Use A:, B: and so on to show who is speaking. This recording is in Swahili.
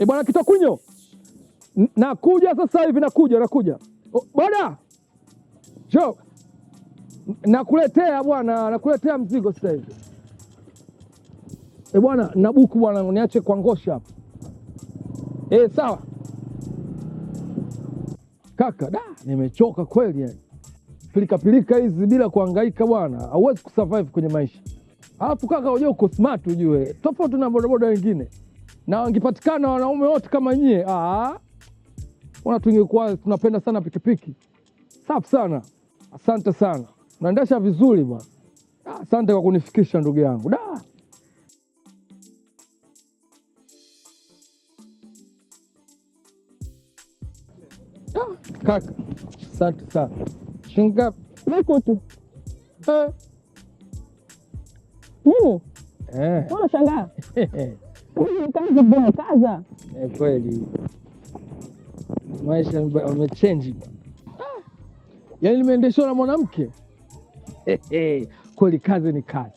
A: Bwana Kitakunyo, nakuja sasa hivi, nakuja. Bwana njoo, nakuletea bwana, nakuletea mzigo sasa hivi. Bwana nabuku bwana, niache kwa ngosha hapa. Sawa kaka. Nimechoka kweli yani. Pilika hizi bila kuhangaika bwana, hauwezi kusurvive kwenye maisha. Alafu kaka, unajua uko smart, ujue tofauti na bodaboda wengine, na wangepatikana wanaume wote kama nyie, wana tungekuwa tunapenda sana pikipiki. Safi sana, asante sana, unaendesha vizuri bwana. Asante kwa kunifikisha ndugu yangu. Kaka asante sana. Shingapi?
B: Mikutu. Nini? Mbona shangaa? Kaza bwana, kaza.
A: Kweli. Maisha yamechange. Yaani nimeendeshwa na mwanamke. Kweli kazi ni kazi.